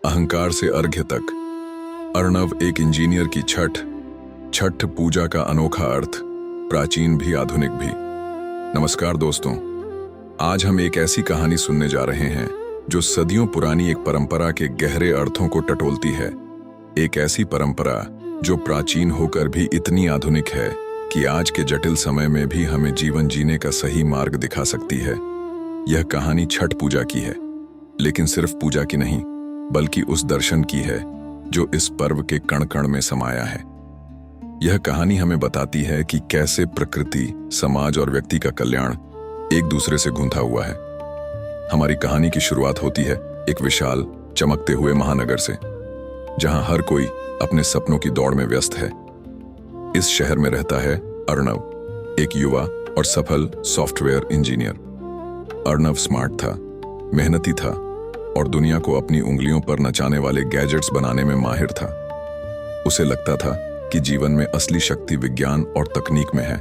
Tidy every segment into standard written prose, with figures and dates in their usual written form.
अहंकार से अर्घ्य तक। अर्णव एक इंजीनियर की छठ पूजा का अनोखा अर्थ, प्राचीन भी आधुनिक भी। नमस्कार दोस्तों, आज हम एक ऐसी कहानी सुनने जा रहे हैं जो सदियों पुरानी एक परंपरा के गहरे अर्थों को टटोलती है। एक ऐसी परंपरा जो प्राचीन होकर भी इतनी आधुनिक है कि आज के जटिल समय में भी हमें जीवन जीने का सही मार्ग दिखा सकती है। यह कहानी छठ पूजा की है, लेकिन सिर्फ पूजा की नहीं, बल्कि उस दर्शन की है जो इस पर्व के कण कण में समाया है। यह कहानी हमें बताती है कि कैसे प्रकृति, समाज और व्यक्ति का कल्याण एक दूसरे से गूंथा हुआ है। हमारी कहानी की शुरुआत होती है एक विशाल, चमकते हुए महानगर से, जहां हर कोई अपने सपनों की दौड़ में व्यस्त है। इस शहर में रहता है अर्णव, एक युवा और सफल सॉफ्टवेयर इंजीनियर। अर्णव स्मार्ट था, मेहनती था और दुनिया को अपनी उंगलियों पर नचाने वाले गैजेट्स बनाने में माहिर था। उसे लगता था कि जीवन में असली शक्ति विज्ञान और तकनीक में है।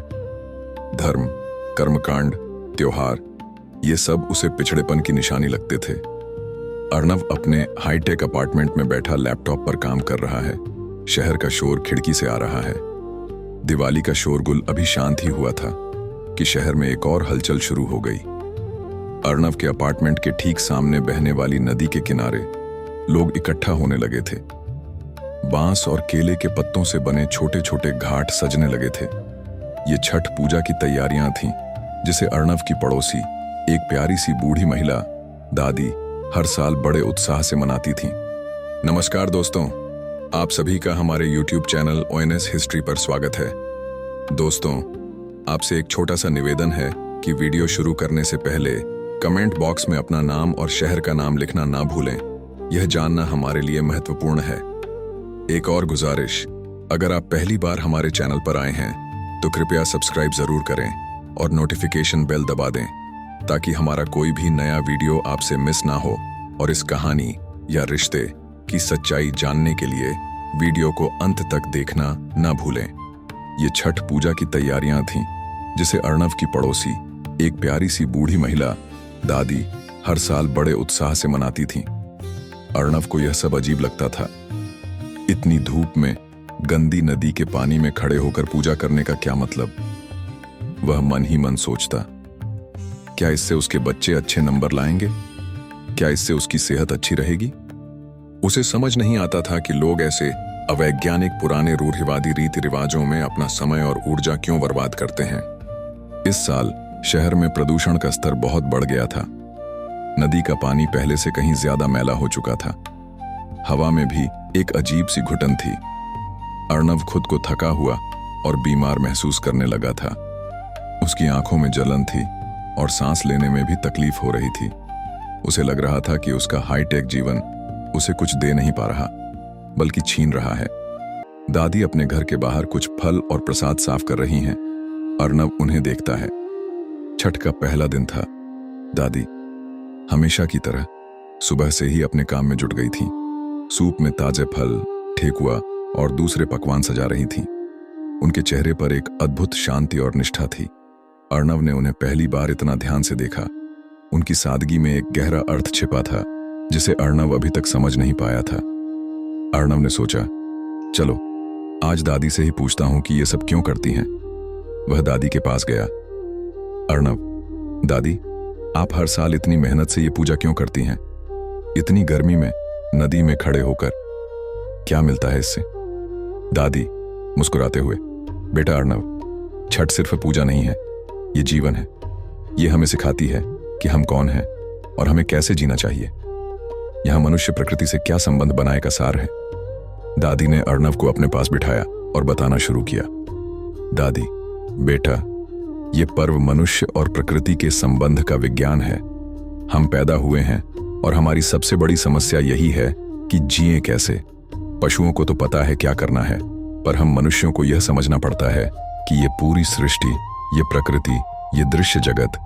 धर्म, कर्मकांड, त्योहार, ये सब उसे पिछड़ेपन की निशानी लगते थे। अर्णव अपने हाईटेक अपार्टमेंट में बैठा लैपटॉप पर काम कर रहा है। शहर का शोर खिड़की से आ रहा है। दिवाली का शोरगुल अभी शांत ही हुआ था कि शहर में एक और हलचल शुरू हो गई। अर्णव के अपार्टमेंट के ठीक सामने बहने वाली नदी के किनारे लोग इकट्ठा होने लगे थे। बांस और केले के पत्तों से बने छोटे छोटे घाट सजने लगे थे। ये छठ पूजा की तैयारियां थीं, जिसे अर्णव की पड़ोसी, एक प्यारी सी बूढ़ी महिला, दादी, हर साल बड़े उत्साह से मनाती थीं। नमस्कार दोस्तों, आप सभी का हमारे YouTube चैनल ONS हिस्ट्री पर स्वागत है। दोस्तों, आपसे एक छोटा सा निवेदन है कि वीडियो शुरू करने से पहले कमेंट बॉक्स में अपना नाम और शहर का नाम लिखना ना भूलें। यह जानना हमारे लिए महत्वपूर्ण है। एक और गुजारिश, अगर आप पहली बार हमारे चैनल पर आए हैं तो कृपया सब्सक्राइब जरूर करें और नोटिफिकेशन बेल दबा दें, ताकि हमारा कोई भी नया वीडियो आपसे मिस ना हो। और इस कहानी या रिश्ते की सच्चाई जानने के लिए वीडियो को अंत तक देखना ना भूलें। ये छठ पूजा की तैयारियां थीं, जिसे अर्णव की पड़ोसी, एक प्यारी सी बूढ़ी महिला, दादी, हर साल बड़े उत्साह से मनाती थीं। अर्णव को यह सब अजीब लगता था। इतनी धूप में गंदी नदी के पानी में खड़े होकर पूजा करने का क्या मतलब? वह मन ही मन सोचता, क्या इससे उसके बच्चे अच्छे नंबर लाएंगे? क्या इससे उसकी सेहत अच्छी रहेगी? उसे समझ नहीं आता था कि लोग ऐसे अवैज्ञानिक पुराने रूढ़िवादी रीति रिवाजों में अपना समय और ऊर्जा क्यों बर्बाद करते हैं। इस साल शहर में प्रदूषण का स्तर बहुत बढ़ गया था। नदी का पानी पहले से कहीं ज्यादा मैला हो चुका था। हवा में भी एक अजीब सी घुटन थी। अर्णव खुद को थका हुआ और बीमार महसूस करने लगा था। उसकी आंखों में जलन थी और सांस लेने में भी तकलीफ हो रही थी। उसे लग रहा था कि उसका हाईटेक जीवन उसे कुछ दे नहीं पा रहा, बल्कि छीन रहा है। दादी अपने घर के बाहर कुछ फल और प्रसाद साफ कर रही हैं। अर्णव उन्हें देखता है। छठ का पहला दिन था। दादी हमेशा की तरह सुबह से ही अपने काम में जुट गई थीं। सूप में ताजे फल, ठेकुआ और दूसरे पकवान सजा रही थीं। उनके चेहरे पर एक अद्भुत शांति और निष्ठा थी। अर्णव ने उन्हें पहली बार इतना ध्यान से देखा। उनकी सादगी में एक गहरा अर्थ छिपा था, जिसे अर्णव अभी तक समझ नहीं पाया था। अर्णव ने सोचा, चलो आज दादी से ही पूछता हूं कि ये सब क्यों करती हैं। वह दादी के पास गया। अर्णव, दादी, आप हर साल इतनी मेहनत से ये पूजा क्यों करती हैं? इतनी गर्मी में नदी में खड़े होकर क्या मिलता है इससे? दादी मुस्कुराते हुए, बेटा अर्णव, छठ सिर्फ पूजा नहीं है, ये जीवन है। ये हमें सिखाती है कि हम कौन हैं और हमें कैसे जीना चाहिए। यहां मनुष्य प्रकृति से क्या संबंध बनाए का सार है। दादी ने अर्णव को अपने पास बिठाया और बताना शुरू किया। दादी, बेटा, ये पर्व मनुष्य और प्रकृति के संबंध का विज्ञान है। हम पैदा हुए हैं और हमारी सबसे बड़ी समस्या यही है कि जिएं कैसे। पशुओं को तो पता है क्या करना है, पर हम मनुष्यों को यह समझना पड़ता है कि ये पूरी सृष्टि, ये प्रकृति, ये दृश्य जगत,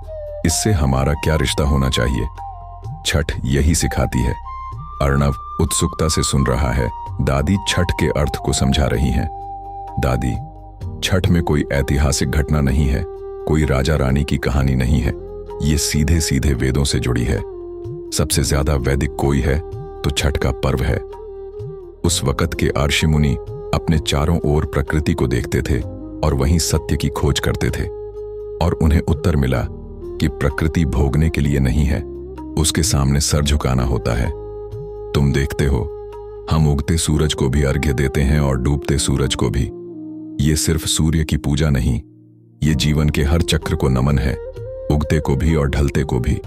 इससे हमारा क्या रिश्ता होना चाहिए। छठ यही सिखाती है। अर्णव उत्सुकता से सुन रहा है। दादी छठ के अर्थ को समझा रही हैं। दादी, छठ में कोई ऐतिहासिक घटना नहीं है, कोई राजा रानी की कहानी नहीं है। ये सीधे सीधे वेदों से जुड़ी है। सबसे ज्यादा वैदिक कोई है तो छठ का पर्व है। उस वक़्त के ऋषि मुनि अपने चारों ओर प्रकृति को देखते थे और वहीं सत्य की खोज करते थे, और उन्हें उत्तर मिला कि प्रकृति भोगने के लिए नहीं है, उसके सामने सर झुकाना होता है। तुम देखते हो, हम उगते सूरज को भी अर्घ्य देते हैं और डूबते सूरज को भी। ये सिर्फ सूर्य की पूजा नहीं, ये जीवन के हर चक्र को नमन है, उगते को भी और ढलते को भी।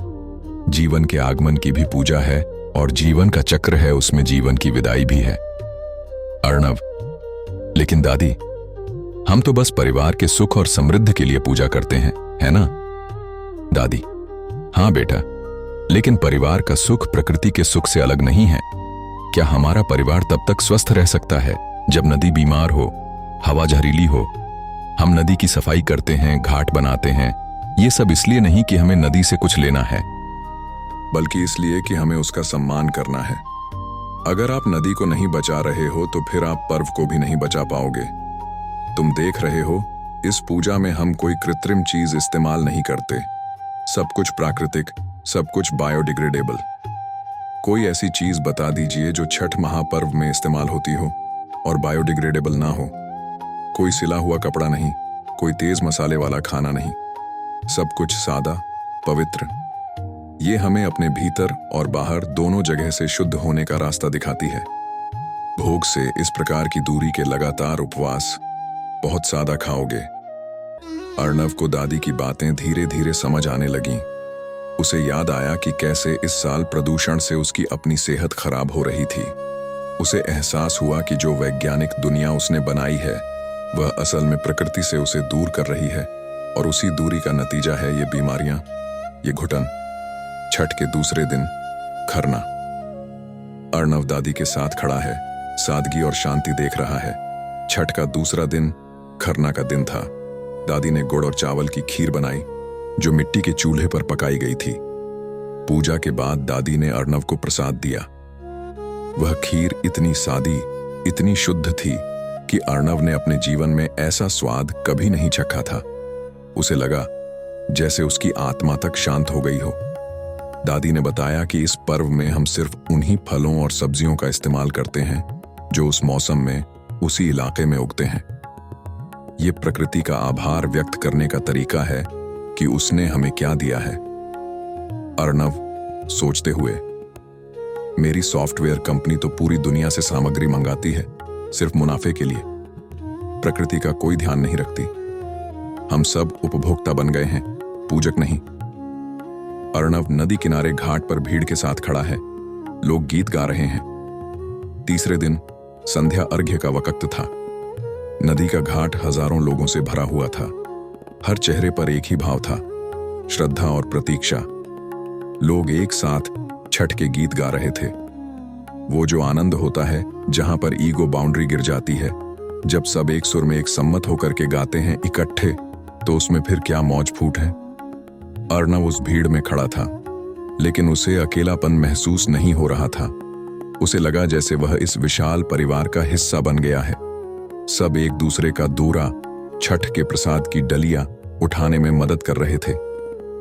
जीवन के आगमन की भी पूजा है, और जीवन का चक्र है, उसमें जीवन की विदाई भी है। अर्णव: लेकिन दादी, हम तो बस परिवार के सुख और समृद्धि के लिए पूजा करते हैं, है ना? दादी: हाँ बेटा, लेकिन परिवार का सुख प्रकृति के सुख से अलग नहीं है। क्या हमारा परिवार तब तक स्वस्थ रह सकता है जब नदी बीमार हो, हवा जहरीली हो? हम नदी की सफाई करते हैं, घाट बनाते हैं, ये सब इसलिए नहीं कि हमें नदी से कुछ लेना है, बल्कि इसलिए कि हमें उसका सम्मान करना है। अगर आप नदी को नहीं बचा रहे हो तो फिर आप पर्व को भी नहीं बचा पाओगे। तुम देख रहे हो, इस पूजा में हम कोई कृत्रिम चीज इस्तेमाल नहीं करते। सब कुछ प्राकृतिक, सब कुछ बायोडिग्रेडेबल। कोई ऐसी चीज बता दीजिए जो छठ महापर्व में इस्तेमाल होती हो और बायोडिग्रेडेबल ना हो। कोई सिला हुआ कपड़ा नहीं, कोई तेज मसाले वाला खाना नहीं, सब कुछ सादा, पवित्र। ये हमें अपने भीतर और बाहर दोनों जगह से शुद्ध होने का रास्ता दिखाती है। भोग से इस प्रकार की दूरी के लगातार उपवास, बहुत सादा खाओगे। अर्णव को दादी की बातें धीरे धीरे समझ आने लगीं। उसे याद आया कि कैसे इस साल प्रदूषण से उसकी अपनी सेहत खराब हो रही थी। उसे एहसास हुआ कि जो वैज्ञानिक दुनिया उसने बनाई है वह असल में प्रकृति से उसे दूर कर रही है, और उसी दूरी का नतीजा है ये बीमारियां, ये घुटन। छठ के दूसरे दिन खरना। अर्णव दादी के साथ खड़ा है, सादगी और शांति देख रहा है। छठ का दूसरा दिन खरना का दिन था। दादी ने गुड़ और चावल की खीर बनाई जो मिट्टी के चूल्हे पर पकाई गई थी। पूजा के बाद दादी ने अर्णव को प्रसाद दिया। वह खीर इतनी सादी, इतनी शुद्ध थी कि अर्णव ने अपने जीवन में ऐसा स्वाद कभी नहीं चखा था। उसे लगा जैसे उसकी आत्मा तक शांत हो गई हो। दादी ने बताया कि इस पर्व में हम सिर्फ उन्हीं फलों और सब्जियों का इस्तेमाल करते हैं जो उस मौसम में, उसी इलाके में उगते हैं। ये प्रकृति का आभार व्यक्त करने का तरीका है कि उसने हमें क्या दिया है। अर्णव सोचते हुए: मेरी सॉफ्टवेयर कंपनी तो पूरी दुनिया से सामग्री मंगाती है सिर्फ मुनाफे के लिए, प्रकृति का कोई ध्यान नहीं रखती। हम सब उपभोक्ता बन गए हैं, पूजक नहीं। अर्णव नदी किनारे घाट पर भीड़ के साथ खड़ा है। लोग गीत गा रहे हैं। तीसरे दिन संध्या अर्घ्य का वक्त था। नदी का घाट हजारों लोगों से भरा हुआ था। हर चेहरे पर एक ही भाव था, श्रद्धा और प्रतीक्षा। लोग एक साथ छठ के गीत गा रहे थे। वो जो आनंद होता है जहां पर ईगो बाउंड्री गिर जाती है, जब सब एक सुर में एक सम्मत होकर के गाते हैं इकट्ठे, तो उसमें फिर क्या मौज फूट है। अर्णव उस भीड़ में खड़ा था, लेकिन उसे अकेलापन महसूस नहीं हो रहा था। उसे लगा जैसे वह इस विशाल परिवार का हिस्सा बन गया है। सब एक दूसरे का दूरा, छठ के प्रसाद की डलियां उठाने में मदद कर रहे थे।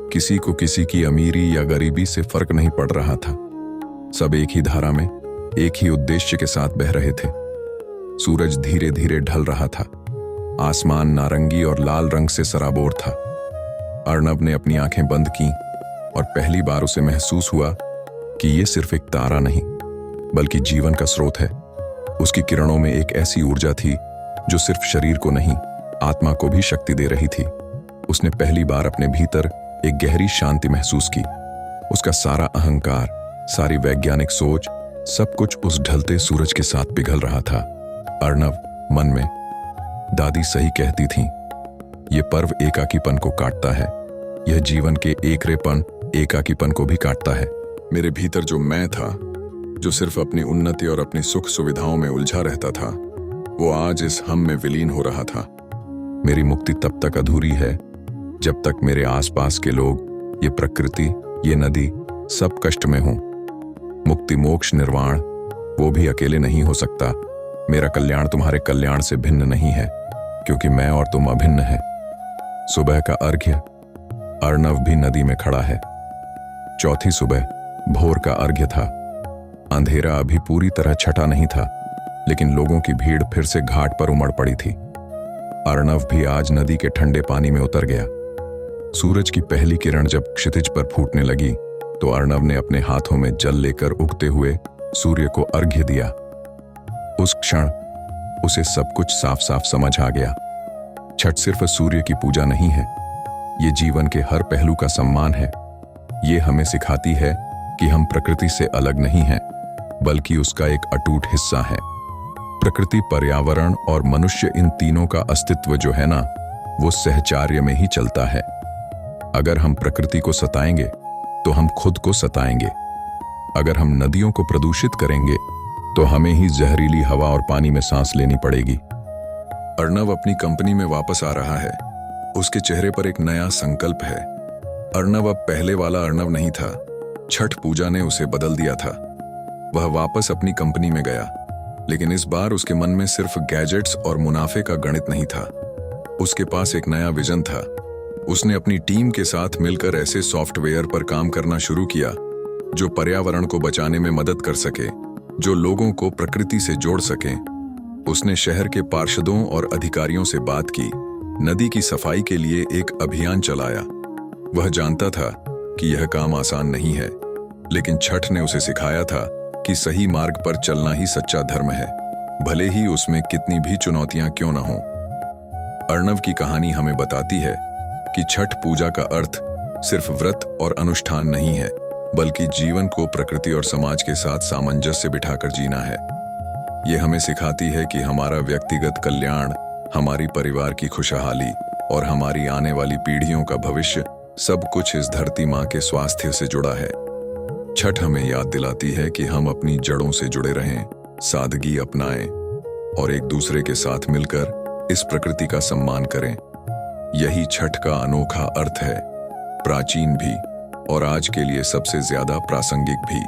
किसी को किसी की अमीरी या गरीबी से फर्क नहीं पड़ रहा था। सब एक ही धारा में, एक ही उद्देश्य के साथ बह रहे थे। सूरज धीरे धीरे ढल रहा था। आसमान नारंगी और लाल रंग से सराबोर था। अर्णव ने अपनी आंखें बंद की और पहली बार उसे महसूस हुआ कि ये सिर्फ एक तारा नहीं, बल्कि जीवन का स्रोत है। उसकी किरणों में एक ऐसी ऊर्जा थी जो सिर्फ शरीर को नहीं, आत्मा को भी शक्ति दे रही थी। उसने पहली बार अपने भीतर एक गहरी शांति महसूस की। उसका सारा अहंकार, सारी वैज्ञानिक सोच, सब कुछ उस ढलते सूरज के साथ पिघल रहा था। अर्णव मन में: दादी सही कहती थीं, ये पर्व एकाकीपन को काटता है। यह जीवन के एकरेपन, एकाकीपन को भी काटता है। मेरे भीतर जो मैं था, जो सिर्फ अपनी उन्नति और अपनी सुख सुविधाओं में उलझा रहता था, वो आज इस हम में विलीन हो रहा था। मेरी मुक्ति तब तक अधूरी है जब तक मेरे आसपास के लोग, ये प्रकृति, ये नदी, सब कष्ट में हों। मुक्ति, मोक्ष, निर्वाण वो भी अकेले नहीं हो सकता। मेरा कल्याण तुम्हारे कल्याण से भिन्न नहीं है, क्योंकि मैं और तुम अभिन्न हैं। सुबह का अर्घ्य। अर्णव भी नदी में खड़ा है। चौथी सुबह, भोर का अर्घ्य था। अंधेरा अभी पूरी तरह छटा नहीं था, लेकिन लोगों की भीड़ फिर से घाट पर उमड़ पड़ी थी। अर्णव भी आज नदी के ठंडे पानी में उतर गया। सूरज की पहली किरण जब क्षितिज पर फूटने लगी तो अर्णव ने अपने हाथों में जल लेकर उगते हुए सूर्य को अर्घ्य दिया। उस क्षण उसे सब कुछ साफ साफ समझ आ गया। छठ सिर्फ सूर्य की पूजा नहीं है, ये जीवन के हर पहलू का सम्मान है। ये हमें सिखाती है कि हम प्रकृति से अलग नहीं हैं, बल्कि उसका एक अटूट हिस्सा है। प्रकृति, पर्यावरण और मनुष्य, इन तीनों का अस्तित्व जो है ना, वो सहचार्य में ही चलता है। अगर हम प्रकृति को सताएंगे तो हम खुद को सताएंगे। अगर हम नदियों को प्रदूषित करेंगे तो हमें ही जहरीली हवा और पानी में सांस लेनी पड़ेगी। अर्णव अपनी कंपनी में वापस आ रहा है। उसके चेहरे पर एक नया संकल्प है। अर्णव अब पहले वाला अर्णव नहीं था। छठ पूजा ने उसे बदल दिया था। वह वापस अपनी कंपनी में गया, लेकिन इस बार उसके मन में सिर्फ गैजेट्स और मुनाफे का गणित नहीं था। उसके पास एक नया विजन था। उसने अपनी टीम के साथ मिलकर ऐसे सॉफ्टवेयर पर काम करना शुरू किया जो पर्यावरण को बचाने में मदद कर सके, जो लोगों को प्रकृति से जोड़ सके। उसने शहर के पार्षदों और अधिकारियों से बात की, नदी की सफाई के लिए एक अभियान चलाया। वह जानता था कि यह काम आसान नहीं है, लेकिन छठ ने उसे सिखाया था कि सही मार्ग पर चलना ही सच्चा धर्म है, भले ही उसमें कितनी भी चुनौतियां क्यों न हों। अर्णव की कहानी हमें बताती है कि छठ पूजा का अर्थ सिर्फ व्रत और अनुष्ठान नहीं है, बल्कि जीवन को प्रकृति और समाज के साथ सामंजस्य बिठाकर जीना है। यह हमें सिखाती है कि हमारा व्यक्तिगत कल्याण, हमारी परिवार की खुशहाली और हमारी आने वाली पीढ़ियों का भविष्य, सब कुछ इस धरती माँ के स्वास्थ्य से जुड़ा है। छठ हमें याद दिलाती है कि हम अपनी जड़ों से जुड़े रहें, सादगी अपनाएं और एक दूसरे के साथ मिलकर इस प्रकृति का सम्मान करें। यही छठ का अनोखा अर्थ है, प्राचीन भी और आज के लिए सबसे ज्यादा प्रासंगिक भी।